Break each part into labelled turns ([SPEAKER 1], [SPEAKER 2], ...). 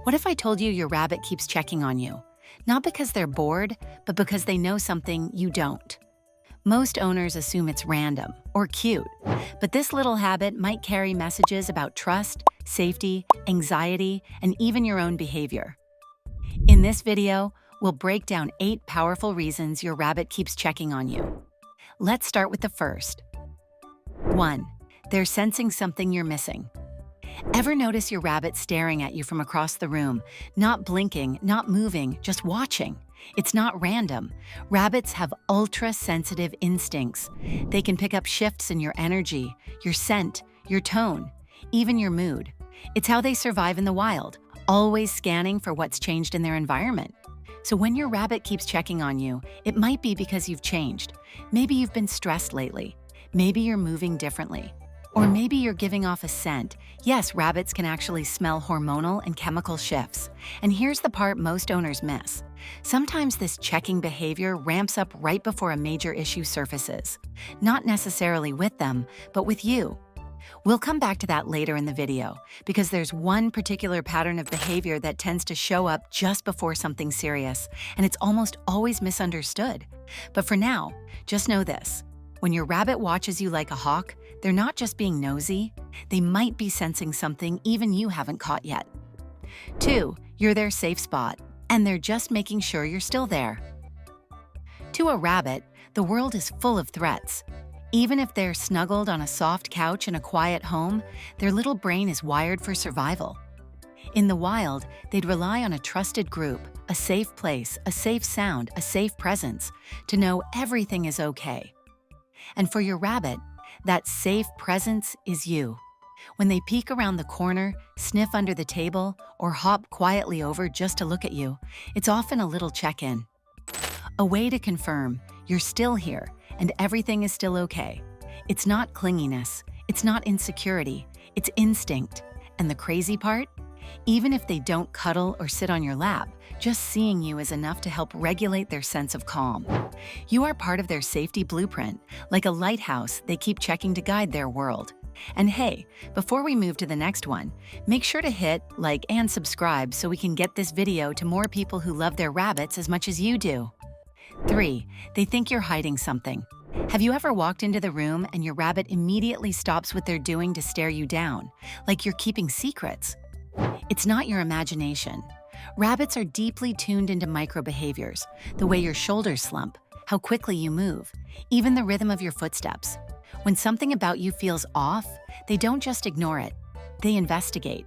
[SPEAKER 1] What if I told you your rabbit keeps checking on you? Not because they're bored, but because they know something you don't. Most owners assume it's random or cute, but this little habit might carry messages about trust, safety, anxiety, and even your own behavior. In this video, we'll break down 8 powerful reasons your rabbit keeps checking on you. Let's start with the first. 1. They're sensing something you're missing. Ever notice your rabbit staring at you from across the room, not blinking, not moving, just watching? It's not random. Rabbits have ultra-sensitive instincts. They can pick up shifts in your energy, your scent, your tone, even your mood. It's how they survive in the wild, always scanning for what's changed in their environment. So when your rabbit keeps checking on you, it might be because you've changed. Maybe you've been stressed lately. Maybe you're moving differently. Or maybe you're giving off a scent. Yes, rabbits can actually smell hormonal and chemical shifts. And here's the part most owners miss. Sometimes this checking behavior ramps up right before a major issue surfaces. Not necessarily with them, but with you. We'll come back to that later in the video, because there's one particular pattern of behavior that tends to show up just before something serious, and it's almost always misunderstood. But for now, just know this. When your rabbit watches you like a hawk, they're not just being nosy, they might be sensing something even you haven't caught yet. 2. You're their safe spot, and they're just making sure you're still there. To a rabbit, the world is full of threats. Even if they're snuggled on a soft couch in a quiet home, their little brain is wired for survival. In the wild, they'd rely on a trusted group, a safe place, a safe sound, a safe presence, to know everything is okay. And for your rabbit, that safe presence is you. When they peek around the corner, sniff under the table, or hop quietly over just to look at you, it's often a little check-in. A way to confirm you're still here and everything is still okay. It's not clinginess, it's not insecurity, it's instinct. And the crazy part? Even if they don't cuddle or sit on your lap, just seeing you is enough to help regulate their sense of calm. You are part of their safety blueprint, like a lighthouse they keep checking to guide their world. And hey, before we move to the next one, make sure to hit like and subscribe so we can get this video to more people who love their rabbits as much as you do. 3. They think you're hiding something. Have you ever walked into the room and your rabbit immediately stops what they're doing to stare you down, like you're keeping secrets? It's not your imagination. Rabbits are deeply tuned into micro-behaviors, the way your shoulders slump, how quickly you move, even the rhythm of your footsteps. When something about you feels off, they don't just ignore it, they investigate.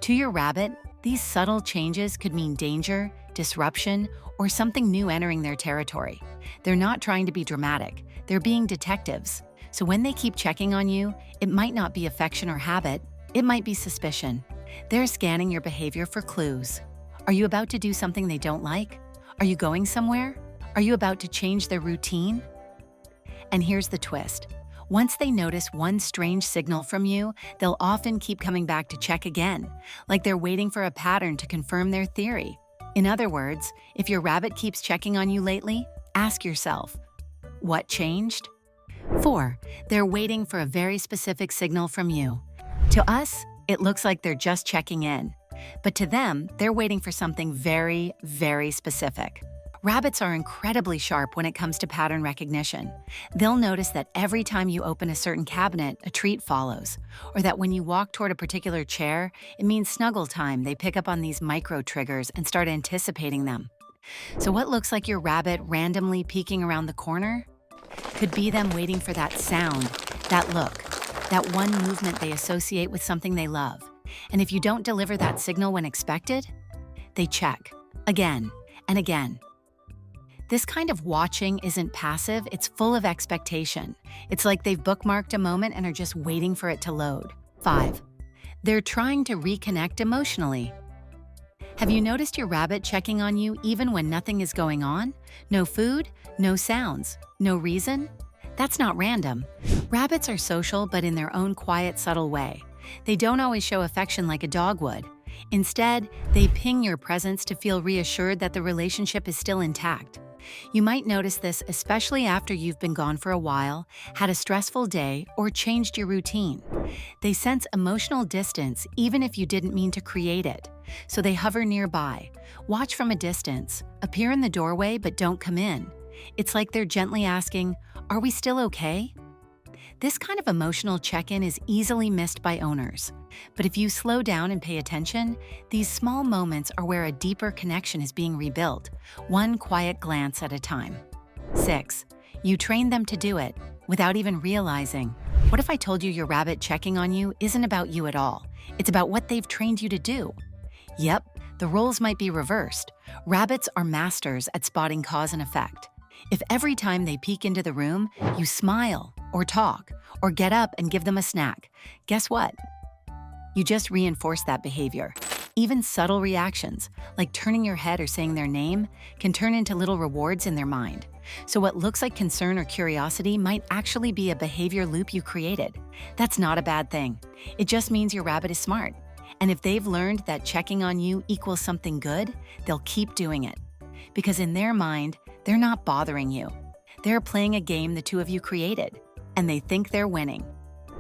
[SPEAKER 1] To your rabbit, these subtle changes could mean danger, disruption, or something new entering their territory. They're not trying to be dramatic, they're being detectives. So when they keep checking on you, it might not be affection or habit, it might be suspicion. They're scanning your behavior for clues. Are you about to do something they don't like? Are you going somewhere? Are you about to change their routine? And here's the twist. Once they notice one strange signal from you, they'll often keep coming back to check again, like they're waiting for a pattern to confirm their theory. In other words, if your rabbit keeps checking on you lately, ask yourself, what changed? 4. They're waiting for a very specific signal from you. To us, it looks like they're just checking in. But to them, they're waiting for something very, very specific. Rabbits are incredibly sharp when it comes to pattern recognition. They'll notice that every time you open a certain cabinet, a treat follows, or that when you walk toward a particular chair, it means snuggle time. They pick up on these micro-triggers and start anticipating them. So what looks like your rabbit randomly peeking around the corner could be them waiting for that sound, that look, that one movement they associate with something they love. And if you don't deliver that signal when expected, they check again and again. This kind of watching isn't passive, it's full of expectation. It's like they've bookmarked a moment and are just waiting for it to load. 5. They're trying to reconnect emotionally. Have you noticed your rabbit checking on you even when nothing is going on? No food, no sounds, no reason? That's not random. Rabbits are social, but in their own quiet, subtle way. They don't always show affection like a dog would. Instead, they ping your presence to feel reassured that the relationship is still intact. You might notice this especially after you've been gone for a while, had a stressful day, or changed your routine. They sense emotional distance even if you didn't mean to create it. so they hover nearby, watch from a distance, appear in the doorway but don't come in. It's like they're gently asking, "Are we still okay?" This kind of emotional check-in is easily missed by owners. But if you slow down and pay attention, these small moments are where a deeper connection is being rebuilt, one quiet glance at a time. 6. You train them to do it without even realizing. What if I told you your rabbit checking on you isn't about you at all? It's about what they've trained you to do. Yep, the roles might be reversed. Rabbits are masters at spotting cause and effect. If every time they peek into the room, you smile or talk or get up and give them a snack, guess what? You just reinforce that behavior. Even subtle reactions, like turning your head or saying their name, can turn into little rewards in their mind. So what looks like concern or curiosity might actually be a behavior loop you created. That's not a bad thing. It just means your rabbit is smart. And if they've learned that checking on you equals something good, they'll keep doing it. Because in their mind, they're not bothering you. They're playing a game the two of you created, and they think they're winning.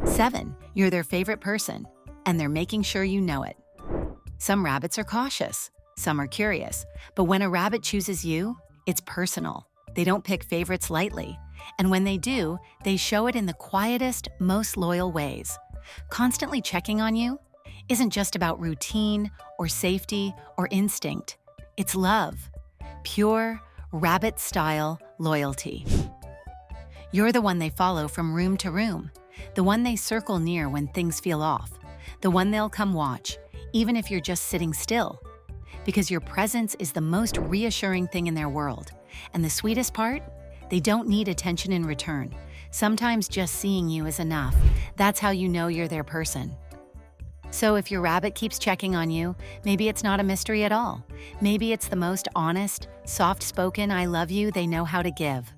[SPEAKER 1] 7. You're their favorite person, and they're making sure you know it. Some rabbits are cautious, some are curious, but when a rabbit chooses you, it's personal. They don't pick favorites lightly, and when they do, they show it in the quietest, most loyal ways. Constantly checking on you isn't just about routine or safety or instinct. It's love, pure, rabbit-style loyalty. You're the one they follow from room to room, the one they circle near when things feel off, the one they'll come watch, even if you're just sitting still. Because your presence is the most reassuring thing in their world. And the sweetest part? They don't need attention in return. Sometimes just seeing you is enough. That's how you know you're their person. So if your rabbit keeps checking on you, maybe it's not a mystery at all. Maybe it's the most honest, soft-spoken "I love you" they know how to give.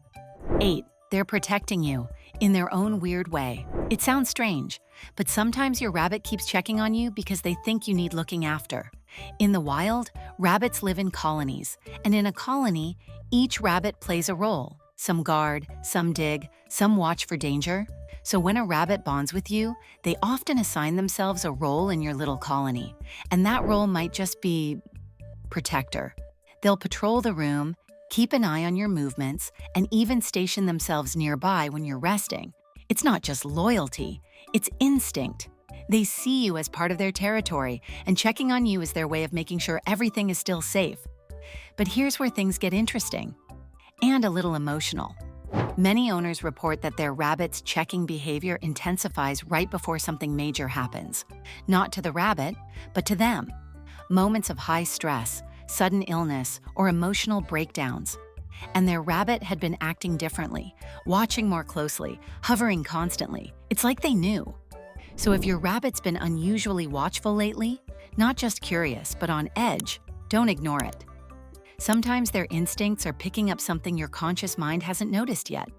[SPEAKER 1] 8. They're protecting you, in their own weird way. It sounds strange, but sometimes your rabbit keeps checking on you because they think you need looking after. In the wild, rabbits live in colonies, and in a colony, each rabbit plays a role. Some guard, some dig, some watch for danger. So when a rabbit bonds with you, they often assign themselves a role in your little colony, and that role might just be protector. They'll patrol the room, keep an eye on your movements, and even station themselves nearby when you're resting. It's not just loyalty, it's instinct. They see you as part of their territory, and checking on you is their way of making sure everything is still safe. But here's where things get interesting and a little emotional. Many owners report that their rabbit's checking behavior intensifies right before something major happens. Not to the rabbit, but to them. Moments of high stress, sudden illness, or emotional breakdowns. And their rabbit had been acting differently, watching more closely, hovering constantly. It's like they knew. So if your rabbit's been unusually watchful lately, not just curious, but on edge, don't ignore it. Sometimes their instincts are picking up something your conscious mind hasn't noticed yet.